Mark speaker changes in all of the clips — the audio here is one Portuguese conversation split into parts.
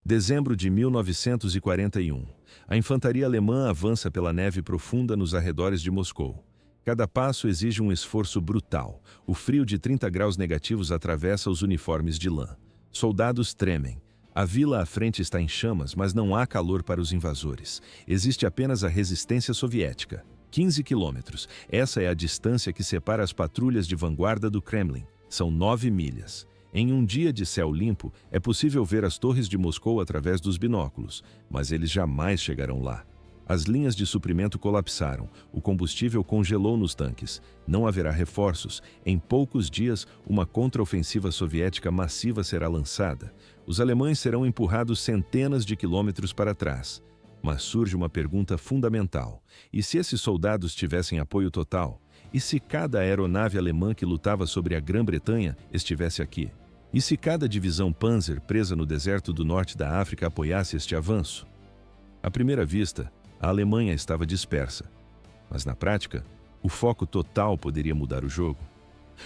Speaker 1: Dezembro de 1941. A infantaria alemã avança pela neve profunda nos arredores de Moscou. Cada passo exige um esforço brutal. O frio de 30 graus negativos atravessa os uniformes de lã. Soldados tremem. A vila à frente está em chamas, mas não há calor para os invasores. Existe apenas a resistência soviética. 15 quilômetros. Essa é a distância que separa as patrulhas de vanguarda do Kremlin. São 9 milhas. Em um dia de céu limpo, é possível ver as torres de Moscou através dos binóculos, mas eles jamais chegarão lá. As linhas de suprimento colapsaram, o combustível congelou nos tanques. Não haverá reforços. Em poucos dias, uma contraofensiva soviética massiva será lançada. Os alemães serão empurrados centenas de quilômetros para trás. Mas surge uma pergunta fundamental. E se esses soldados tivessem apoio total? E se cada aeronave alemã que lutava sobre a Grã-Bretanha estivesse aqui? E se cada divisão Panzer presa no deserto do norte da África apoiasse este avanço? À primeira vista, a Alemanha estava dispersa. Mas na prática, o foco total poderia mudar o jogo.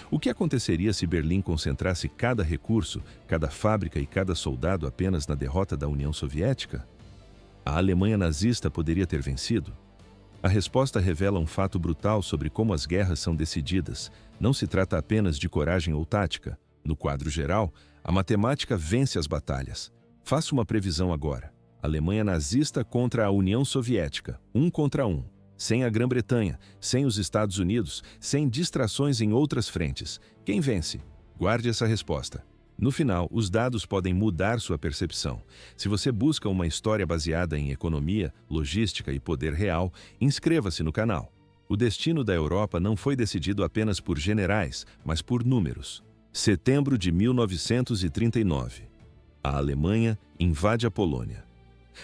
Speaker 1: O que aconteceria se Berlim concentrasse cada recurso, cada fábrica e cada soldado apenas na derrota da União Soviética? A Alemanha nazista poderia ter vencido? A resposta revela um fato brutal sobre como as guerras são decididas. Não se trata apenas de coragem ou tática. No quadro geral, a matemática vence as batalhas. Faça uma previsão agora. Alemanha nazista contra a União Soviética, 1 contra 1. Sem a Grã-Bretanha, sem os Estados Unidos, sem distrações em outras frentes. Quem vence? Guarde essa resposta. No final, os dados podem mudar sua percepção. Se você busca uma história baseada em economia, logística e poder real, inscreva-se no canal. O destino da Europa não foi decidido apenas por generais, mas por números. Setembro de 1939. A Alemanha invade a Polônia.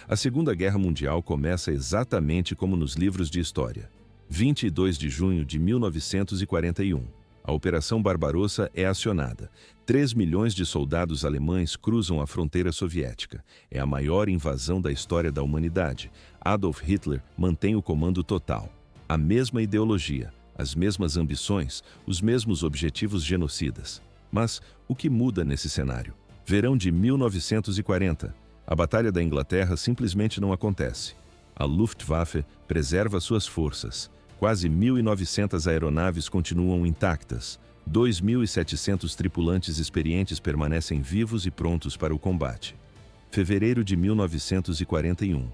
Speaker 1: A Segunda Guerra Mundial começa exatamente como nos livros de história. 22 de junho de 1941. A Operação Barbarossa é acionada. 3 milhões de soldados alemães cruzam a fronteira soviética. É a maior invasão da história da humanidade. Adolf Hitler mantém o comando total. A mesma ideologia, as mesmas ambições, os mesmos objetivos genocidas. Mas o que muda nesse cenário? Verão de 1940. A Batalha da Inglaterra simplesmente não acontece. A Luftwaffe preserva suas forças. Quase 1.900 aeronaves continuam intactas. 2.700 tripulantes experientes permanecem vivos e prontos para o combate. Fevereiro de 1941.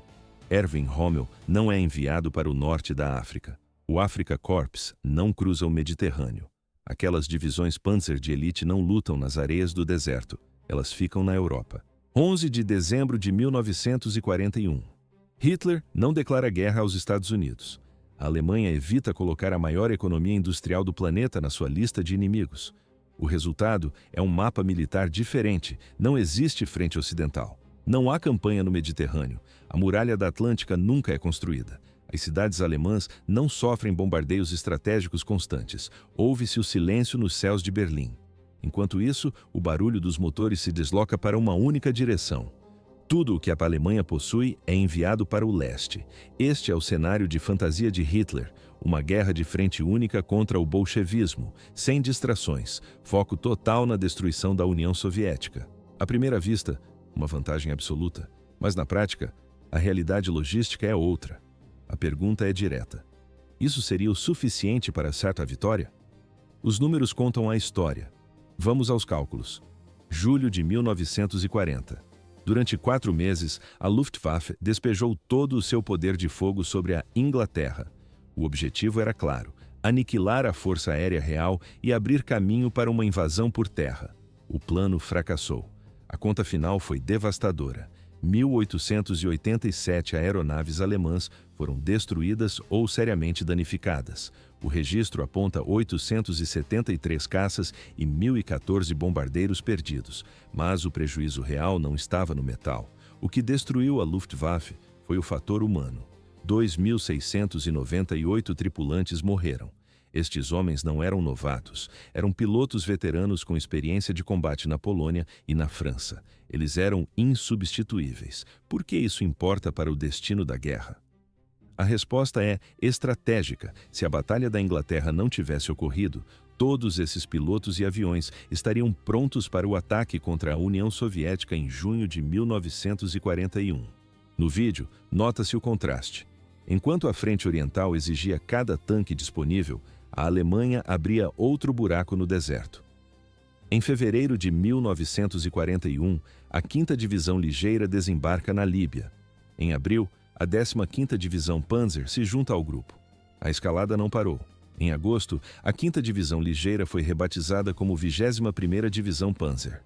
Speaker 1: Erwin Rommel não é enviado para o norte da África. O Afrika Korps não cruza o Mediterrâneo. Aquelas divisões Panzer de elite não lutam nas areias do deserto. Elas ficam na Europa. 11 de dezembro de 1941. Hitler não declara guerra aos Estados Unidos. A Alemanha evita colocar a maior economia industrial do planeta na sua lista de inimigos. O resultado é um mapa militar diferente. Não existe frente ocidental. Não há campanha no Mediterrâneo. A muralha da Atlântica nunca é construída. As cidades alemãs não sofrem bombardeios estratégicos constantes. Ouve-se o silêncio nos céus de Berlim. Enquanto isso, o barulho dos motores se desloca para uma única direção. Tudo o que a Alemanha possui é enviado para o leste. Este é o cenário de fantasia de Hitler, uma guerra de frente única contra o bolchevismo, sem distrações, foco total na destruição da União Soviética. À primeira vista, uma vantagem absoluta, mas na prática, a realidade logística é outra. A pergunta é direta. Isso seria o suficiente para certa vitória? Os números contam a história. Vamos aos cálculos. Julho de 1940. Durante 4 meses, a Luftwaffe despejou todo o seu poder de fogo sobre a Inglaterra. O objetivo era claro: aniquilar a Força Aérea Real e abrir caminho para uma invasão por terra. O plano fracassou. A conta final foi devastadora. 1.887 aeronaves alemãs foram destruídas ou seriamente danificadas. O registro aponta 873 caças e 1.014 bombardeiros perdidos, mas o prejuízo real não estava no metal. O que destruiu a Luftwaffe foi o fator humano. 2.698 tripulantes morreram. Estes homens não eram novatos, eram pilotos veteranos com experiência de combate na Polônia e na França. Eles eram insubstituíveis. Por que isso importa para o destino da guerra? A resposta é estratégica. Se a Batalha da Inglaterra não tivesse ocorrido, Todos esses pilotos e aviões estariam prontos para o ataque contra a União Soviética em junho de 1941. No vídeo, nota-se o contraste. Enquanto a frente oriental exigia cada tanque disponível, a Alemanha abria outro buraco no deserto. Em fevereiro de 1941, a 5ª Divisão Ligeira desembarca na Líbia. Em abril, a 15ª Divisão Panzer se junta ao grupo. A escalada não parou. Em agosto, a 5ª Divisão Ligeira foi rebatizada como 21ª Divisão Panzer.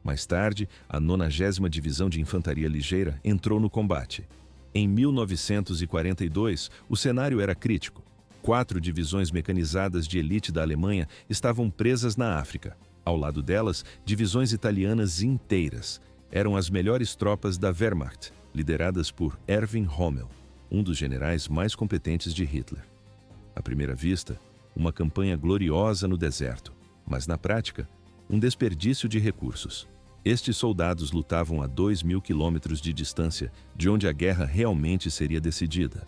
Speaker 1: Mais tarde, a 90ª Divisão de Infantaria Ligeira entrou no combate. Em 1942, o cenário era crítico. 4 divisões mecanizadas de elite da Alemanha estavam presas na África. Ao lado delas, divisões italianas inteiras. Eram as melhores tropas da Wehrmacht, lideradas por Erwin Rommel, um dos generais mais competentes de Hitler. À primeira vista, uma campanha gloriosa no deserto, mas na prática, um desperdício de recursos. Estes soldados lutavam a 2.000 quilômetros de distância de onde a guerra realmente seria decidida.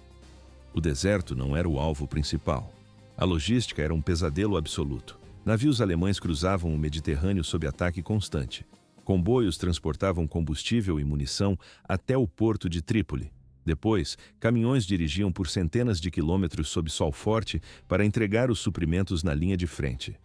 Speaker 1: O deserto não era o alvo principal. A logística era um pesadelo absoluto. Navios alemães cruzavam o Mediterrâneo sob ataque constante. Comboios transportavam combustível e munição até o porto de Trípoli. Depois, caminhões dirigiam por centenas de quilômetros sob sol forte para entregar os suprimentos na linha de frente.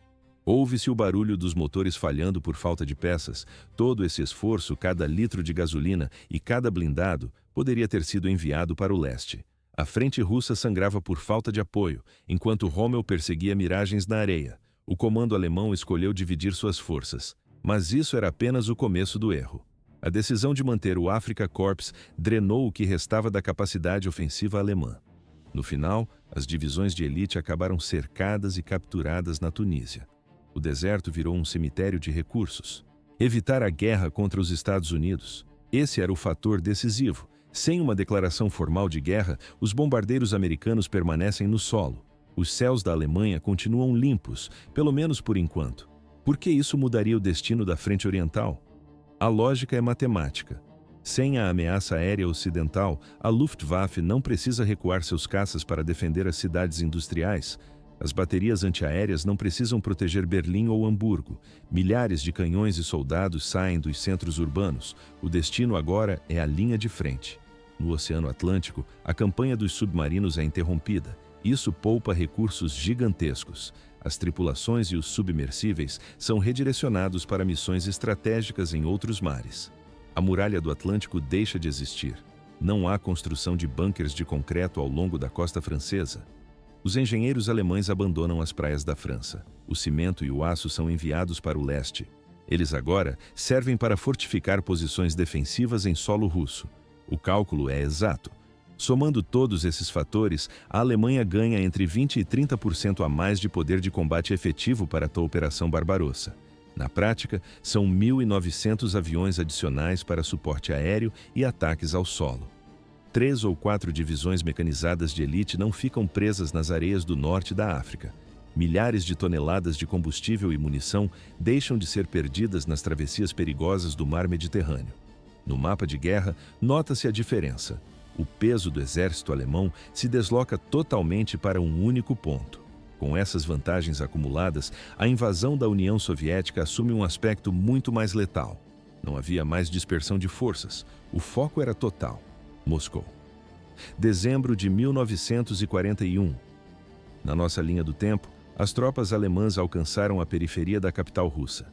Speaker 1: Ouve-se o barulho dos motores falhando por falta de peças. Todo esse esforço, cada litro de gasolina e cada blindado poderia ter sido enviado para o leste. A frente russa sangrava por falta de apoio, enquanto Rommel perseguia miragens na areia. O comando alemão escolheu dividir suas forças. Mas isso era apenas o começo do erro. A decisão de manter o Afrika Korps drenou o que restava da capacidade ofensiva alemã. No final, as divisões de elite acabaram cercadas e capturadas na Tunísia. O deserto virou um cemitério de recursos. Evitar a guerra contra os Estados Unidos. Esse era o fator decisivo. Sem uma declaração formal de guerra, os bombardeiros americanos permanecem no solo. Os céus da Alemanha continuam limpos, pelo menos por enquanto. Por que isso mudaria o destino da frente oriental? A lógica é matemática. Sem a ameaça aérea ocidental, a Luftwaffe não precisa recuar seus caças para defender as cidades industriais. As baterias antiaéreas não precisam proteger Berlim ou Hamburgo. Milhares de canhões e soldados saem dos centros urbanos. O destino agora é a linha de frente. No Oceano Atlântico, a campanha dos submarinos é interrompida. Isso poupa recursos gigantescos. As tripulações e os submersíveis são redirecionados para missões estratégicas em outros mares. A muralha do Atlântico deixa de existir. Não há construção de bunkers de concreto ao longo da costa francesa. Os engenheiros alemães abandonam as praias da França. O cimento e o aço são enviados para o leste. Eles agora servem para fortificar posições defensivas em solo russo. O cálculo é exato. Somando todos esses fatores, a Alemanha ganha entre 20% e 30% a mais de poder de combate efetivo para a Operação Barbarossa. Na prática, são 1.900 aviões adicionais para suporte aéreo e ataques ao solo. 3 ou 4 divisões mecanizadas de elite não ficam presas nas areias do norte da África. Milhares de toneladas de combustível e munição deixam de ser perdidas nas travessias perigosas do mar Mediterrâneo. No mapa de guerra, nota-se a diferença. O peso do exército alemão se desloca totalmente para um único ponto. Com essas vantagens acumuladas, a invasão da União Soviética assume um aspecto muito mais letal. Não havia mais dispersão de forças. O foco era total. Moscou. Dezembro de 1941. Na nossa linha do tempo, as tropas alemãs alcançaram a periferia da capital russa.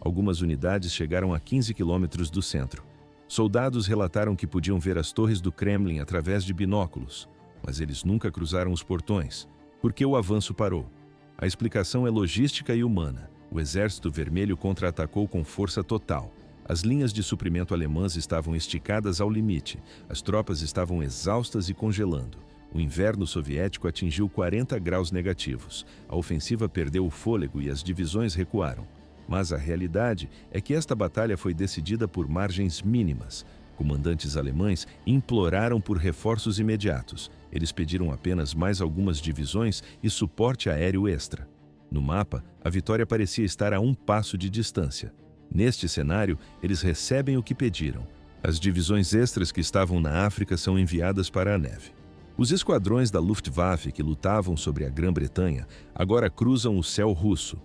Speaker 1: Algumas unidades chegaram a 15 quilômetros do centro. Soldados relataram que podiam ver as torres do Kremlin através de binóculos, mas eles nunca cruzaram os portões. Por que o avanço parou? A explicação é logística e humana. O Exército Vermelho contra-atacou com força total. As linhas de suprimento alemãs estavam esticadas ao limite. As tropas estavam exaustas e congelando. O inverno soviético atingiu 40 graus negativos. A ofensiva perdeu o fôlego e as divisões recuaram. Mas a realidade é que esta batalha foi decidida por margens mínimas. Comandantes alemães imploraram por reforços imediatos. Eles pediram apenas mais algumas divisões e suporte aéreo extra. No mapa, a vitória parecia estar a um passo de distância. Neste cenário, eles recebem o que pediram. As divisões extras que estavam na África são enviadas para a neve. Os esquadrões da Luftwaffe que lutavam sobre a Grã-Bretanha agora cruzam o céu russo.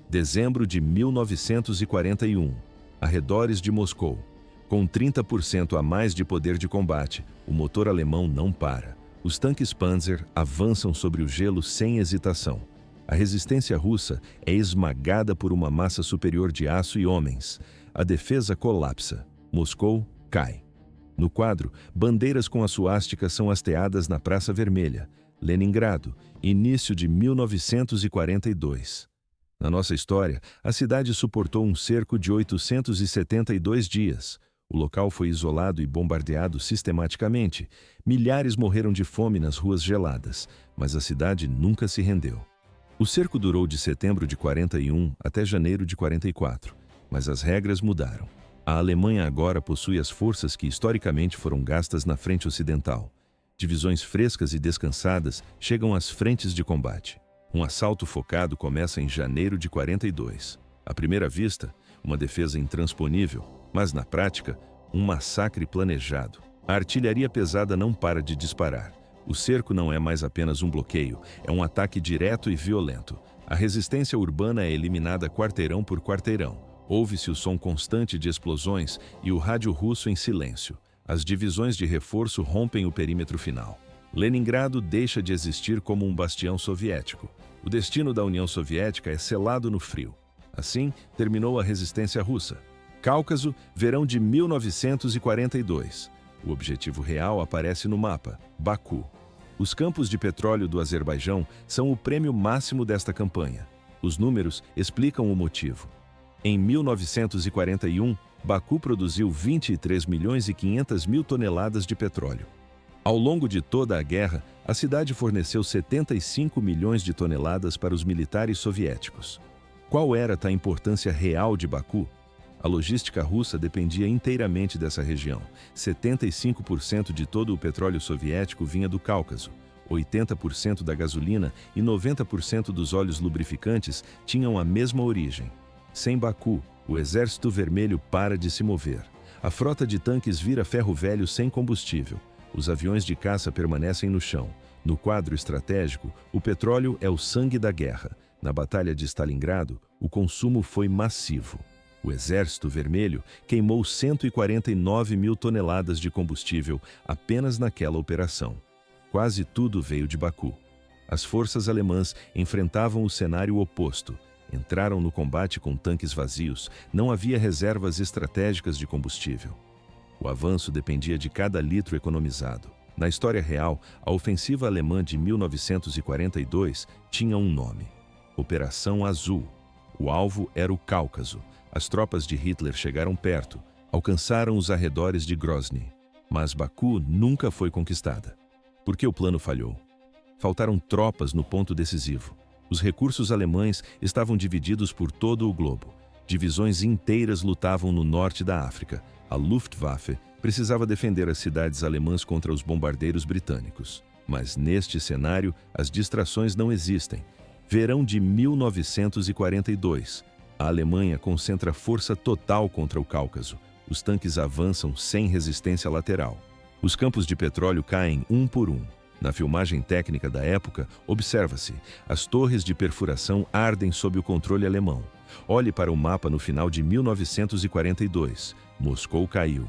Speaker 1: Dezembro de 1941, arredores de Moscou. Com 30% a mais de poder de combate, o motor alemão não para. Os tanques Panzer avançam sobre o gelo sem hesitação. A resistência russa é esmagada por uma massa superior de aço e homens. A defesa colapsa. Moscou cai. No quadro, bandeiras com a suástica são hasteadas na Praça Vermelha. Leningrado, início de 1942. Na nossa história, a cidade suportou um cerco de 872 dias. O local foi isolado e bombardeado sistematicamente. Milhares morreram de fome nas ruas geladas, mas a cidade nunca se rendeu. O cerco durou de setembro de 41 até janeiro de 44, mas as regras mudaram. A Alemanha agora possui as forças que historicamente foram gastas na frente ocidental. Divisões frescas e descansadas chegam às frentes de combate. Um assalto focado começa em janeiro de 42. À primeira vista, uma defesa intransponível, mas na prática, um massacre planejado. A artilharia pesada não para de disparar. O cerco não é mais apenas um bloqueio, é um ataque direto e violento. A resistência urbana é eliminada quarteirão por quarteirão. Ouve-se o som constante de explosões e o rádio russo em silêncio. As divisões de reforço rompem o perímetro final. Leningrado deixa de existir como um bastião soviético. O destino da União Soviética é selado no frio. Assim, terminou a resistência russa. Cáucaso, verão de 1942. O objetivo real aparece no mapa: Baku. Os campos de petróleo do Azerbaijão são o prêmio máximo desta campanha. Os números explicam o motivo. Em 1941, Baku produziu 23 milhões e 500 mil toneladas de petróleo. Ao longo de toda a guerra, a cidade forneceu 75 milhões de toneladas para os militares soviéticos. Qual era a importância real de Baku? A logística russa dependia inteiramente dessa região. 75% de todo o petróleo soviético vinha do Cáucaso. 80% da gasolina e 90% dos óleos lubrificantes tinham a mesma origem. Sem Baku, o Exército Vermelho para de se mover. A frota de tanques vira ferro velho sem combustível. Os aviões de caça permanecem no chão. No quadro estratégico, o petróleo é o sangue da guerra. Na Batalha de Stalingrado, o consumo foi massivo. O Exército Vermelho queimou 149 mil toneladas de combustível apenas naquela operação. Quase tudo veio de Baku. As forças alemãs enfrentavam o cenário oposto. Entraram no combate com tanques vazios, não havia reservas estratégicas de combustível. O avanço dependia de cada litro economizado. Na história real, a ofensiva alemã de 1942 tinha um nome: Operação Azul. O alvo era o Cáucaso. As tropas de Hitler chegaram perto, alcançaram os arredores de Grozny. Mas Baku nunca foi conquistada. Por que o plano falhou? Faltaram tropas no ponto decisivo. Os recursos alemães estavam divididos por todo o globo. Divisões inteiras lutavam no norte da África. A Luftwaffe precisava defender as cidades alemãs contra os bombardeiros britânicos. Mas neste cenário, as distrações não existem. Verão de 1942. A Alemanha concentra força total contra o Cáucaso. Os tanques avançam sem resistência lateral. Os campos de petróleo caem um por um. Na filmagem técnica da época, observa-se: as torres de perfuração ardem sob o controle alemão. Olhe para o mapa no final de 1942. Moscou caiu.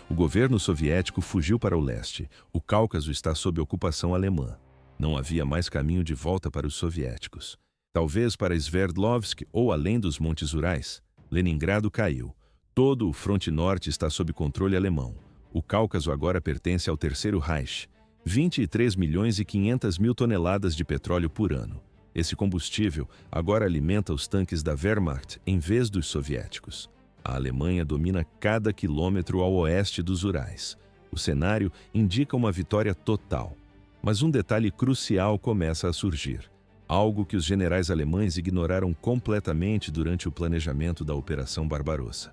Speaker 1: O governo soviético fugiu para o leste. O Cáucaso está sob ocupação alemã. Não havia mais caminho de volta para os soviéticos. Talvez para Sverdlovsk ou além dos Montes Urais. Leningrado caiu. Todo o fronte norte está sob controle alemão. O Cáucaso agora pertence ao Terceiro Reich. 23 milhões e 500 mil toneladas de petróleo por ano. Esse combustível agora alimenta os tanques da Wehrmacht em vez dos soviéticos. A Alemanha domina cada quilômetro ao oeste dos Urais. O cenário indica uma vitória total. Mas um detalhe crucial começa a surgir. Algo que os generais alemães ignoraram completamente durante o planejamento da Operação Barbarossa.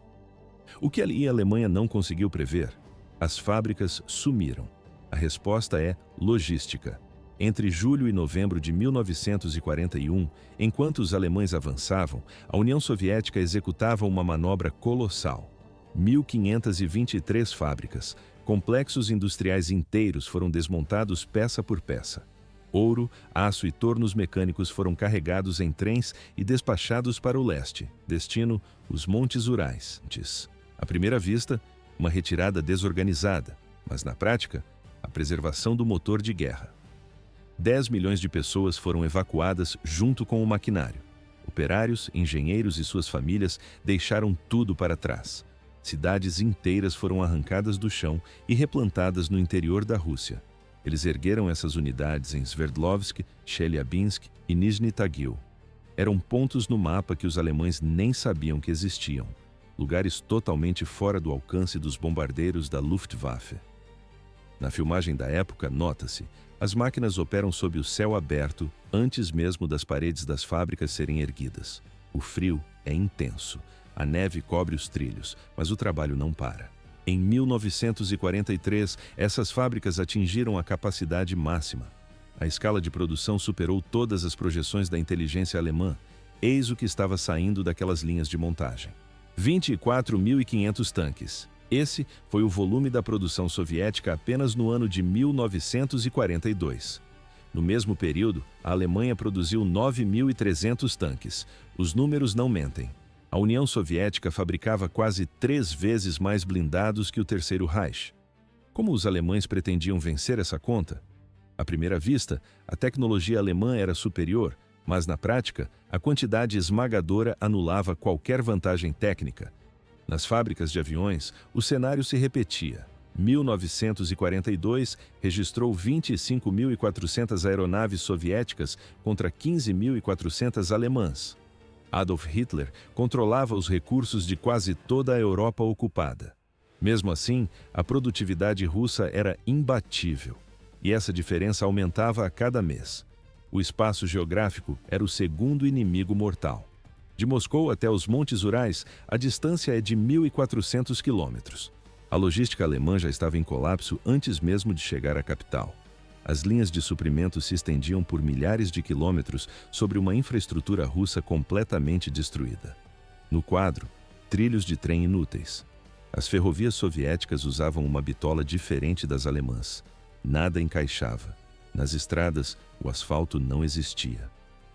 Speaker 1: O que a Alemanha não conseguiu prever? As fábricas sumiram. A resposta é logística. Entre julho e novembro de 1941, enquanto os alemães avançavam, a União Soviética executava uma manobra colossal. 1.523 fábricas, Complexos industriais inteiros foram desmontados peça por peça. Ouro, aço e tornos mecânicos foram carregados em trens e despachados para o leste, destino os Montes Urais. À primeira vista, uma retirada desorganizada, mas na prática, a preservação do motor de guerra. 10 milhões de pessoas foram evacuadas junto com o maquinário. Operários, engenheiros e suas famílias deixaram tudo para trás. Cidades inteiras foram arrancadas do chão e replantadas no interior da Rússia. Eles ergueram essas unidades em Sverdlovsk, Chelyabinsk e Nizhny Tagil. Eram pontos no mapa que os alemães nem sabiam que existiam, lugares totalmente fora do alcance dos bombardeiros da Luftwaffe. Na filmagem da época, nota-se, as máquinas operam sob o céu aberto antes mesmo das paredes das fábricas serem erguidas. O frio é intenso, a neve cobre os trilhos, mas o trabalho não para. Em 1943, essas fábricas atingiram a capacidade máxima. A escala de produção superou todas as projeções da inteligência alemã. Eis o que estava saindo daquelas linhas de montagem: 24.500 tanques. Esse foi o volume da produção soviética apenas no ano de 1942. No mesmo período, a Alemanha produziu 9.300 tanques. Os números não mentem. A União Soviética fabricava quase 3 vezes mais blindados que o Terceiro Reich. Como os alemães pretendiam vencer essa conta? À primeira vista, a tecnologia alemã era superior, mas na prática, a quantidade esmagadora anulava qualquer vantagem técnica. Nas fábricas de aviões, o cenário se repetia. 1942 registrou 25.400 aeronaves soviéticas contra 15.400 alemãs. Adolf Hitler controlava os recursos de quase toda a Europa ocupada. Mesmo assim, a produtividade russa era imbatível, e essa diferença aumentava a cada mês. O espaço geográfico era o segundo inimigo mortal. De Moscou até os Montes Urais, a distância é de 1.400 quilômetros. A logística alemã já estava em colapso antes mesmo de chegar à capital. As linhas de suprimento se estendiam por milhares de quilômetros sobre uma infraestrutura russa completamente destruída. No quadro, trilhos de trem inúteis. As ferrovias soviéticas usavam uma bitola diferente das alemãs. Nada encaixava. Nas estradas, o asfalto não existia.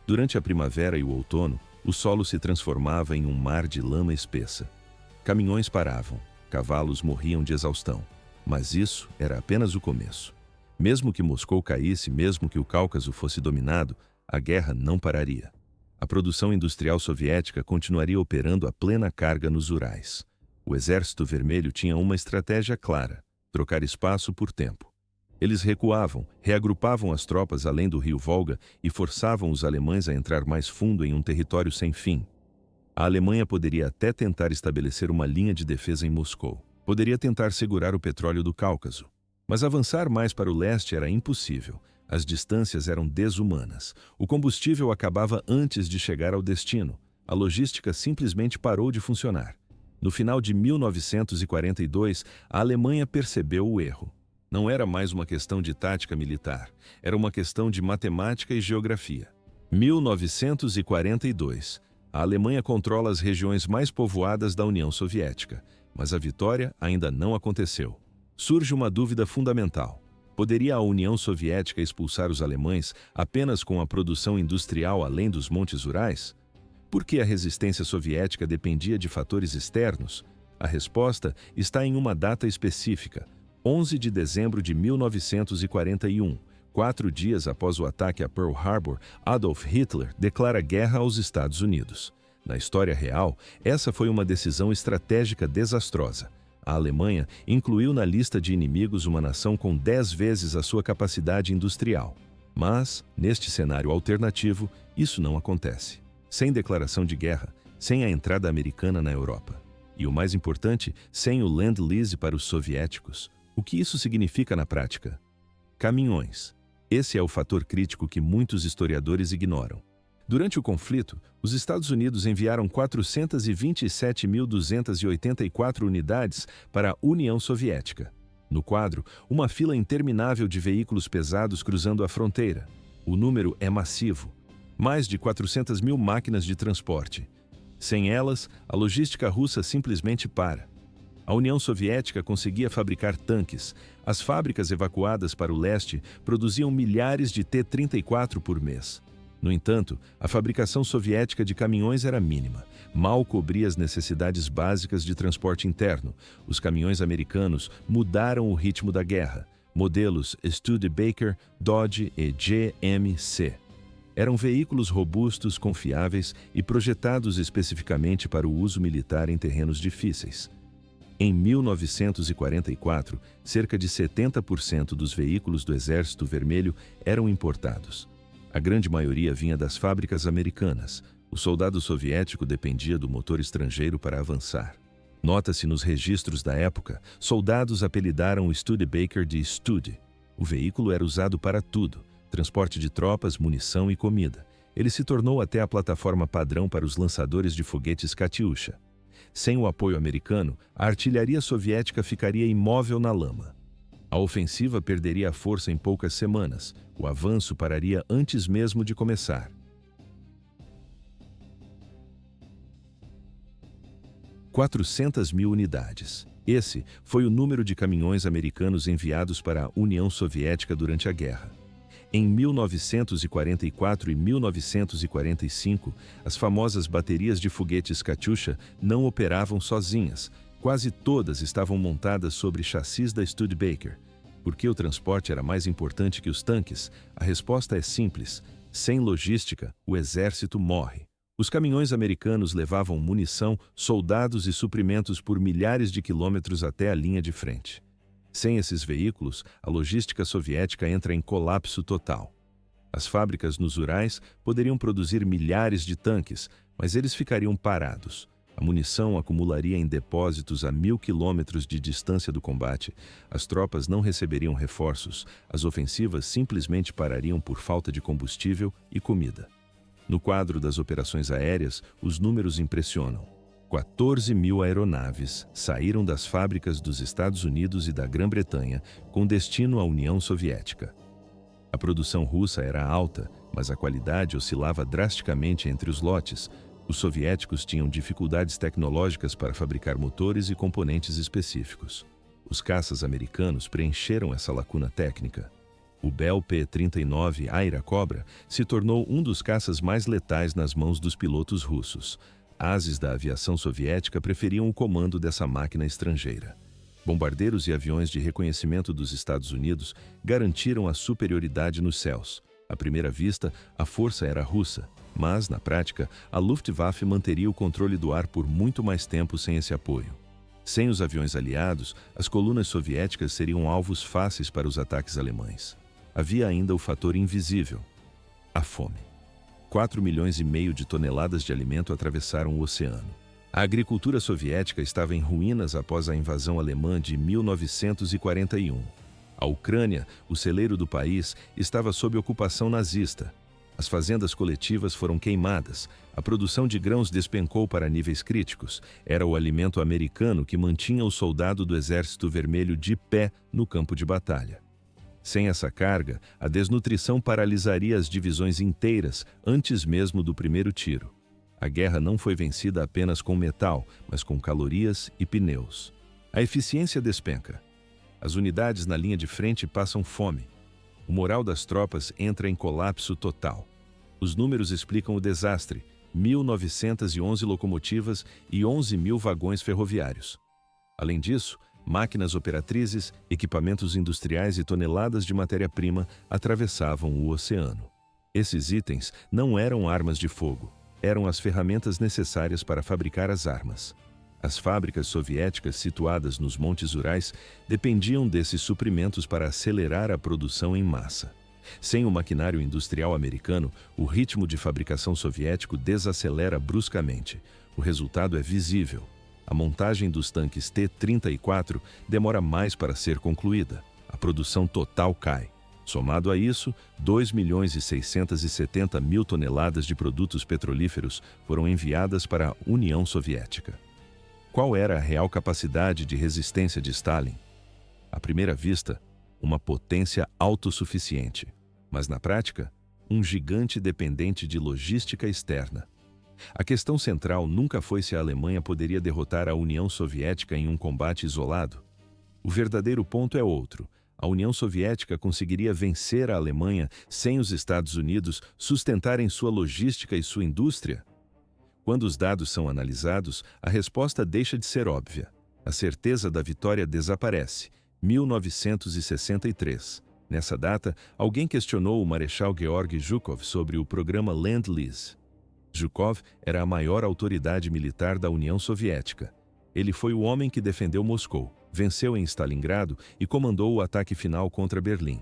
Speaker 1: Durante a primavera e o outono, o solo se transformava em um mar de lama espessa. Caminhões paravam, cavalos morriam de exaustão. Mas isso era apenas o começo. Mesmo que Moscou caísse, mesmo que o Cáucaso fosse dominado, a guerra não pararia. A produção industrial soviética continuaria operando a plena carga nos Urais. O Exército Vermelho tinha uma estratégia clara: trocar espaço por tempo. Eles recuavam, reagrupavam as tropas além do rio Volga e forçavam os alemães a entrar mais fundo em um território sem fim. A Alemanha poderia até tentar estabelecer uma linha de defesa em Moscou. Poderia tentar segurar o petróleo do Cáucaso. Mas avançar mais para o leste era impossível. As distâncias eram desumanas. O combustível acabava antes de chegar ao destino. A logística simplesmente parou de funcionar. No final de 1942, a Alemanha percebeu o erro. Não era mais uma questão de tática militar. Era uma questão de matemática e geografia. 1942. A Alemanha controla as regiões mais povoadas da União Soviética. Mas a vitória ainda não aconteceu. Surge uma dúvida fundamental. Poderia a União Soviética expulsar os alemães apenas com a produção industrial além dos Montes Urais? Por que a resistência soviética dependia de fatores externos? A resposta está em uma data específica: 11 de dezembro de 1941. 4 dias após o ataque a Pearl Harbor, Adolf Hitler declara guerra aos Estados Unidos. Na história real, essa foi uma decisão estratégica desastrosa. A Alemanha incluiu na lista de inimigos uma nação com 10 vezes a sua capacidade industrial. Mas, neste cenário alternativo, isso não acontece. Sem declaração de guerra, sem a entrada americana na Europa. E o mais importante, sem o Land-Lease para os soviéticos. O que isso significa na prática? Caminhões. Esse é o fator crítico que muitos historiadores ignoram. Durante o conflito, os Estados Unidos enviaram 427.284 unidades para a União Soviética. No quadro, uma fila interminável de veículos pesados cruzando a fronteira. O número é massivo. Mais de 400 mil máquinas de transporte. Sem elas, a logística russa simplesmente para. A União Soviética conseguia fabricar tanques. As fábricas evacuadas para o leste produziam milhares de T-34 por mês. No entanto, a fabricação soviética de caminhões era mínima, mal cobria as necessidades básicas de transporte interno. Os caminhões americanos mudaram o ritmo da guerra. Modelos Studebaker, Dodge e GMC. Eram veículos robustos, confiáveis e projetados especificamente para o uso militar em terrenos difíceis. Em 1944, cerca de 70% dos veículos do Exército Vermelho eram importados. A grande maioria vinha das fábricas americanas. O soldado soviético dependia do motor estrangeiro para avançar. Nota-se nos registros da época, soldados apelidaram o Studebaker de Stud. O veículo era usado para tudo: transporte de tropas, munição e comida. Ele se tornou até a plataforma padrão para os lançadores de foguetes Katyusha. Sem o apoio americano, a artilharia soviética ficaria imóvel na lama. A ofensiva perderia a força em poucas semanas. O avanço pararia antes mesmo de começar. 400.000 unidades. Esse foi o número de caminhões americanos enviados para a União Soviética durante a guerra. Em 1944 e 1945, as famosas baterias de foguetes Katyusha não operavam sozinhas. Quase todas estavam montadas sobre chassis da Studebaker. Por que o transporte era mais importante que os tanques? A resposta é simples: sem logística, o exército morre. Os caminhões americanos levavam munição, soldados e suprimentos por milhares de quilômetros até a linha de frente. Sem esses veículos, a logística soviética entra em colapso total. As fábricas nos Urais poderiam produzir milhares de tanques, mas eles ficariam parados. A munição acumularia em depósitos a 1.000 quilômetros de distância do combate. As tropas não receberiam reforços. As ofensivas simplesmente parariam por falta de combustível e comida. No quadro das operações aéreas, os números impressionam. 14.000 aeronaves saíram das fábricas dos Estados Unidos e da Grã-Bretanha com destino à União Soviética. A produção russa era alta, mas a qualidade oscilava drasticamente entre os lotes. Os soviéticos tinham dificuldades tecnológicas para fabricar motores e componentes específicos. Os caças americanos preencheram essa lacuna técnica. O Bell P-39 Aira Cobra se tornou um dos caças mais letais nas mãos dos pilotos russos. Ases da aviação soviética preferiam o comando dessa máquina estrangeira. Bombardeiros e aviões de reconhecimento dos Estados Unidos garantiram a superioridade nos céus. À primeira vista, a força era russa, mas, na prática, a Luftwaffe manteria o controle do ar por muito mais tempo sem esse apoio. Sem os aviões aliados, as colunas soviéticas seriam alvos fáceis para os ataques alemães. Havia ainda o fator invisível: a fome. 4,5 milhões de toneladas de alimento atravessaram o oceano. A agricultura soviética estava em ruínas após a invasão alemã de 1941. A Ucrânia, o celeiro do país, estava sob ocupação nazista. As fazendas coletivas foram queimadas. A produção de grãos despencou para níveis críticos. Era o alimento americano que mantinha o soldado do Exército Vermelho de pé no campo de batalha. Sem essa carga, a desnutrição paralisaria as divisões inteiras antes mesmo do primeiro tiro. A guerra não foi vencida apenas com metal, mas com calorias e pneus. A eficiência despenca. As unidades na linha de frente passam fome. O moral das tropas entra em colapso total. Os números explicam o desastre: 1.911 locomotivas e 11.000 vagões ferroviários. Além disso, máquinas operatrizes, equipamentos industriais e toneladas de matéria-prima atravessavam o oceano. Esses itens não eram armas de fogo, eram as ferramentas necessárias para fabricar as armas. As fábricas soviéticas situadas nos Montes Urais dependiam desses suprimentos para acelerar a produção em massa. Sem o maquinário industrial americano, o ritmo de fabricação soviético desacelera bruscamente. O resultado é visível. A montagem dos tanques T-34 demora mais para ser concluída. A produção total cai. Somado a isso, 2.670.000 toneladas de produtos petrolíferos foram enviadas para a União Soviética. Qual era a real capacidade de resistência de Stalin? À primeira vista, uma potência autossuficiente, mas na prática, um gigante dependente de logística externa. A questão central nunca foi se a Alemanha poderia derrotar a União Soviética em um combate isolado. O verdadeiro ponto é outro. A União Soviética conseguiria vencer a Alemanha sem os Estados Unidos sustentarem sua logística e sua indústria? Quando os dados são analisados, a resposta deixa de ser óbvia. A certeza da vitória desaparece. 1963. Nessa data, alguém questionou o Marechal Georgy Zhukov sobre o programa Lend-Lease. Zhukov era a maior autoridade militar da União Soviética. Ele foi o homem que defendeu Moscou, venceu em Stalingrado e comandou o ataque final contra Berlim.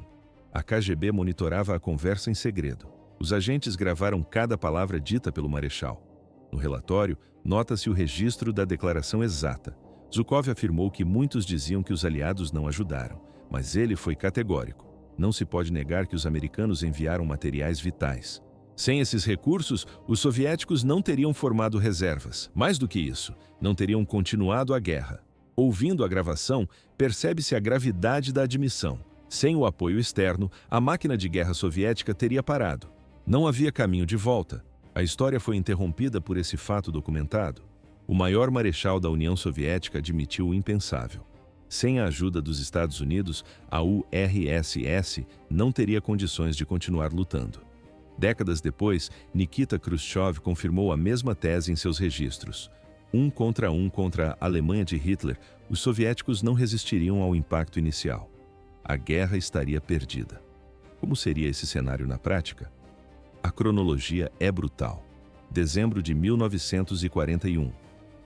Speaker 1: A KGB monitorava a conversa em segredo. Os agentes gravaram cada palavra dita pelo Marechal. No relatório, nota-se o registro da declaração exata. Zhukov afirmou que muitos diziam que os aliados não ajudaram, mas ele foi categórico. Não se pode negar que os americanos enviaram materiais vitais. Sem esses recursos, os soviéticos não teriam formado reservas. Mais do que isso, não teriam continuado a guerra. Ouvindo a gravação, percebe-se a gravidade da admissão. Sem o apoio externo, a máquina de guerra soviética teria parado. Não havia caminho de volta. A história foi interrompida por esse fato documentado. O maior marechal da União Soviética admitiu o impensável. Sem a ajuda dos Estados Unidos, a URSS não teria condições de continuar lutando. Décadas depois, Nikita Khrushchev confirmou a mesma tese em seus registros. Contra a Alemanha de Hitler, os soviéticos não resistiriam ao impacto inicial. A guerra estaria perdida. Como seria esse cenário na prática? A cronologia é brutal. Dezembro de 1941.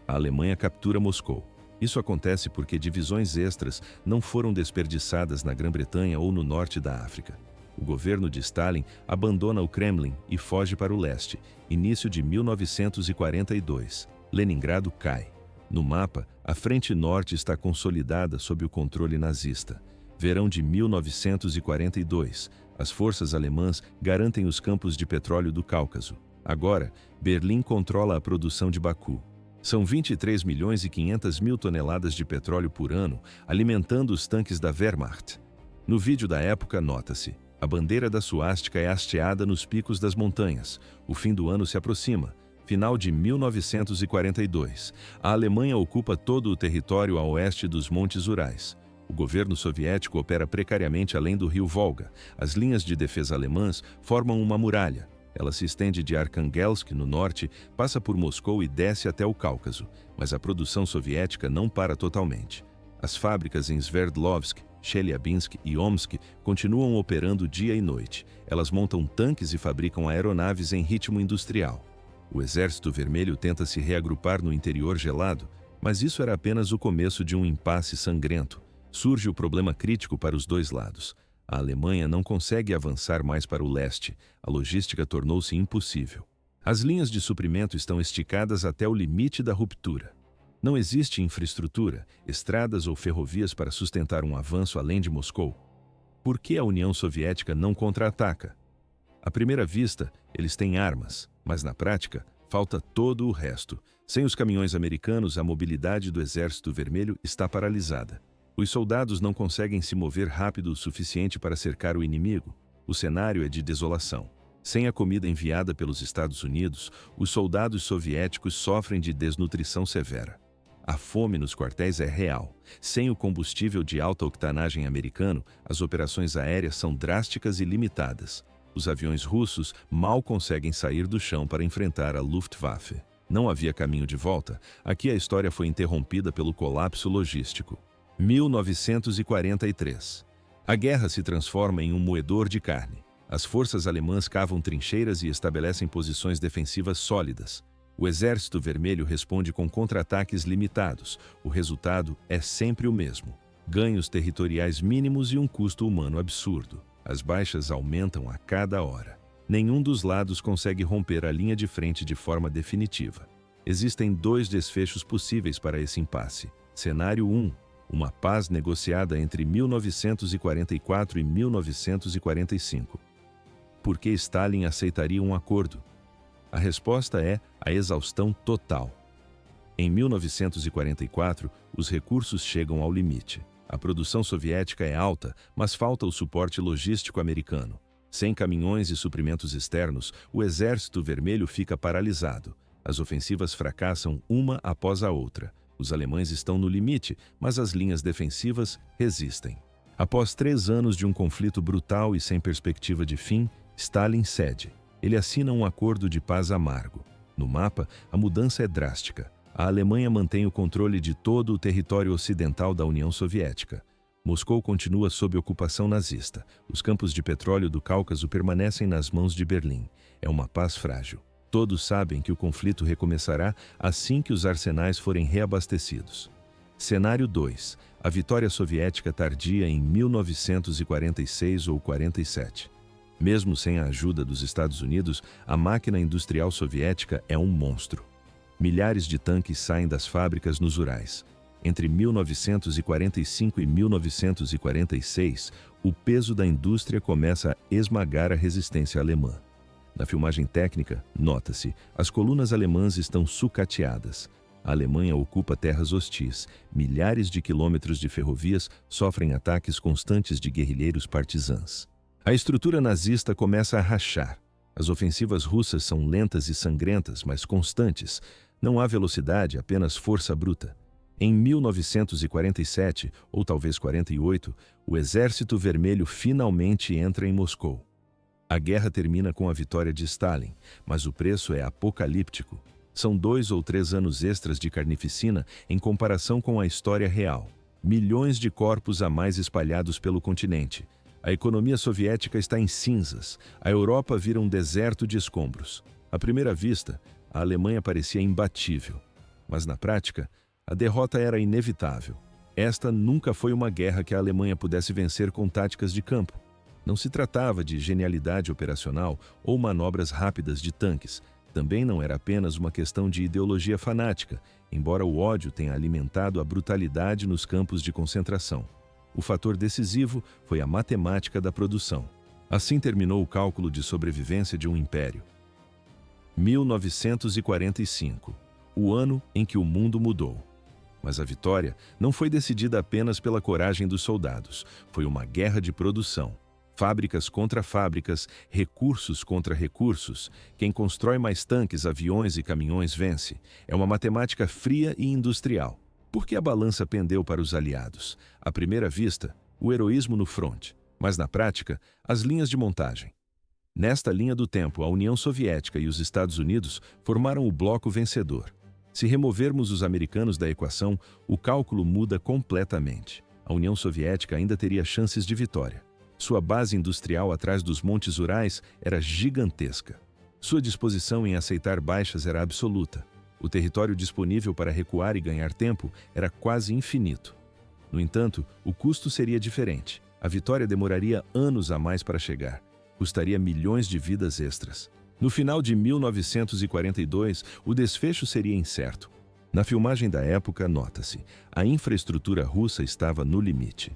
Speaker 1: A Alemanha captura Moscou. Isso acontece porque divisões extras não foram desperdiçadas na Grã-Bretanha ou no norte da África. O governo de Stalin abandona o Kremlin e foge para o leste. Início de 1942. Leningrado cai. No mapa, a frente norte está consolidada sob o controle nazista. Verão de 1942. As forças alemãs garantem os campos de petróleo do Cáucaso. Agora, Berlim controla a produção de Baku. São 23 milhões e 500 mil toneladas de petróleo por ano, alimentando os tanques da Wehrmacht. No vídeo da época, nota-se: a bandeira da suástica é hasteada nos picos das montanhas. O fim do ano se aproxima. Final de 1942. A Alemanha ocupa todo o território a oeste dos Montes Urais. O governo soviético opera precariamente além do rio Volga. As linhas de defesa alemãs formam uma muralha. Ela se estende de Arkhangelsk, no norte, passa por Moscou e desce até o Cáucaso, mas a produção soviética não para totalmente. As fábricas em Sverdlovsk, Chelyabinsk e Omsk continuam operando dia e noite. Elas montam tanques e fabricam aeronaves em ritmo industrial. O Exército Vermelho tenta se reagrupar no interior gelado, mas isso era apenas o começo de um impasse sangrento. Surge o problema crítico para os dois lados. A Alemanha não consegue avançar mais para o leste. A logística tornou-se impossível. As linhas de suprimento estão esticadas até o limite da ruptura. Não existe infraestrutura, estradas ou ferrovias para sustentar um avanço além de Moscou. Por que a União Soviética não contra-ataca? À primeira vista, eles têm armas, mas na prática, falta todo o resto. Sem os caminhões americanos, a mobilidade do Exército Vermelho está paralisada. Os soldados não conseguem se mover rápido o suficiente para cercar o inimigo. O cenário é de desolação. Sem a comida enviada pelos Estados Unidos, os soldados soviéticos sofrem de desnutrição severa. A fome nos quartéis é real. Sem o combustível de alta octanagem americano, as operações aéreas são drásticas e limitadas. Os aviões russos mal conseguem sair do chão para enfrentar a Luftwaffe. Não havia caminho de volta. Aqui a história foi interrompida pelo colapso logístico. 1943. A guerra se transforma em um moedor de carne. As forças alemãs cavam trincheiras e estabelecem posições defensivas sólidas. O Exército Vermelho responde com contra-ataques limitados. O resultado é sempre o mesmo: ganhos territoriais mínimos e um custo humano absurdo. As baixas aumentam a cada hora. Nenhum dos lados consegue romper a linha de frente de forma definitiva. Existem dois desfechos possíveis para esse impasse. Cenário 1. Uma paz negociada entre 1944 e 1945. Por que Stalin aceitaria um acordo? A resposta é a exaustão total. Em 1944, os recursos chegam ao limite. A produção soviética é alta, mas falta o suporte logístico americano. Sem caminhões e suprimentos externos, o Exército Vermelho fica paralisado. As ofensivas fracassam uma após a outra. Os alemães estão no limite, mas as linhas defensivas resistem. Após 3 anos de um conflito brutal e sem perspectiva de fim, Stalin cede. Ele assina um acordo de paz amargo. No mapa, a mudança é drástica. A Alemanha mantém o controle de todo o território ocidental da União Soviética. Moscou continua sob ocupação nazista. Os campos de petróleo do Cáucaso permanecem nas mãos de Berlim. É uma paz frágil. Todos sabem que o conflito recomeçará assim que os arsenais forem reabastecidos. Cenário 2. A vitória soviética tardia em 1946 ou 47. Mesmo sem a ajuda dos Estados Unidos, a máquina industrial soviética é um monstro. Milhares de tanques saem das fábricas nos Urais. Entre 1945 e 1946, o peso da indústria começa a esmagar a resistência alemã. Na filmagem técnica, nota-se, as colunas alemãs estão sucateadas. A Alemanha ocupa terras hostis. Milhares de quilômetros de ferrovias sofrem ataques constantes de guerrilheiros partisãs. A estrutura nazista começa a rachar. As ofensivas russas são lentas e sangrentas, mas constantes. Não há velocidade, apenas força bruta. Em 1947, ou talvez 48, o Exército Vermelho finalmente entra em Moscou. A guerra termina com a vitória de Stalin, mas o preço é apocalíptico. São 2 ou 3 anos extras de carnificina em comparação com a história real. Milhões de corpos a mais espalhados pelo continente. A economia soviética está em cinzas. A Europa vira um deserto de escombros. À primeira vista, a Alemanha parecia imbatível. Mas na prática, a derrota era inevitável. Esta nunca foi uma guerra que a Alemanha pudesse vencer com táticas de campo. Não se tratava de genialidade operacional ou manobras rápidas de tanques. Também não era apenas uma questão de ideologia fanática, embora o ódio tenha alimentado a brutalidade nos campos de concentração. O fator decisivo foi a matemática da produção. Assim terminou o cálculo de sobrevivência de um império. 1945, o ano em que o mundo mudou. Mas a vitória não foi decidida apenas pela coragem dos soldados. Foi uma guerra de produção. Fábricas contra fábricas, recursos contra recursos. Quem constrói mais tanques, aviões e caminhões vence. É uma matemática fria e industrial. Por que a balança pendeu para os aliados? À primeira vista, o heroísmo no fronte, mas na prática, as linhas de montagem. Nesta linha do tempo, a União Soviética e os Estados Unidos formaram o bloco vencedor. Se removermos os americanos da equação, o cálculo muda completamente. A União Soviética ainda teria chances de vitória. Sua base industrial atrás dos Montes Urais era gigantesca. Sua disposição em aceitar baixas era absoluta. O território disponível para recuar e ganhar tempo era quase infinito. No entanto, o custo seria diferente. A vitória demoraria anos a mais para chegar. Custaria milhões de vidas extras. No final de 1942, o desfecho seria incerto. Na filmagem da época, nota-se, a infraestrutura russa estava no limite.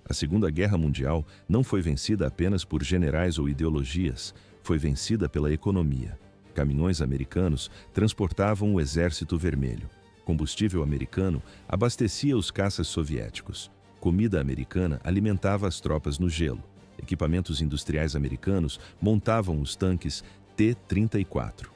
Speaker 1: A Segunda Guerra Mundial não foi vencida apenas por generais ou ideologias, foi vencida pela economia. Caminhões americanos transportavam o Exército Vermelho. Combustível americano abastecia os caças soviéticos. Comida americana alimentava as tropas no gelo. Equipamentos industriais americanos montavam os tanques T-34.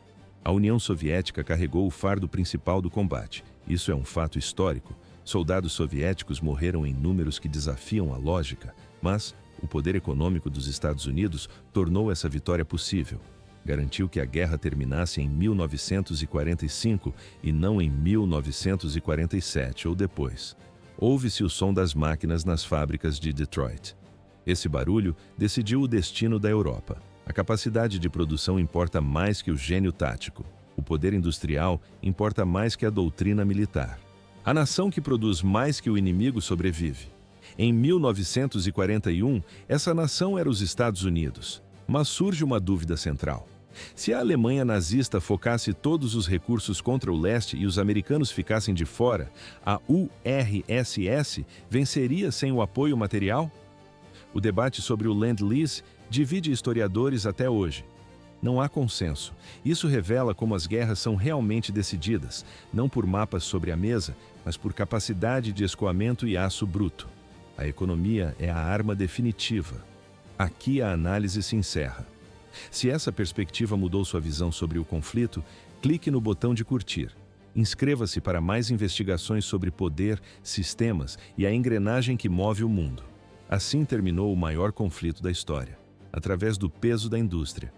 Speaker 1: A União Soviética carregou o fardo principal do combate. Isso é um fato histórico. Soldados soviéticos morreram em números que desafiam a lógica, mas o poder econômico dos Estados Unidos tornou essa vitória possível. Garantiu que a guerra terminasse em 1945 e não em 1947 ou depois. Ouve-se o som das máquinas nas fábricas de Detroit. Esse barulho decidiu o destino da Europa. A capacidade de produção importa mais que o gênio tático. O poder industrial importa mais que a doutrina militar. A nação que produz mais que o inimigo sobrevive. Em 1941, essa nação era os Estados Unidos. Mas surge uma dúvida central. Se a Alemanha nazista focasse todos os recursos contra o leste e os americanos ficassem de fora, a URSS venceria sem o apoio material? O debate sobre o Lend-Lease divide historiadores até hoje. Não há consenso. Isso revela como as guerras são realmente decididas, não por mapas sobre a mesa, mas por capacidade de escoamento e aço bruto. A economia é a arma definitiva. Aqui a análise se encerra. Se essa perspectiva mudou sua visão sobre o conflito, clique no botão de curtir. Inscreva-se para mais investigações sobre poder, sistemas e a engrenagem que move o mundo. Assim terminou o maior conflito da história, através do peso da indústria.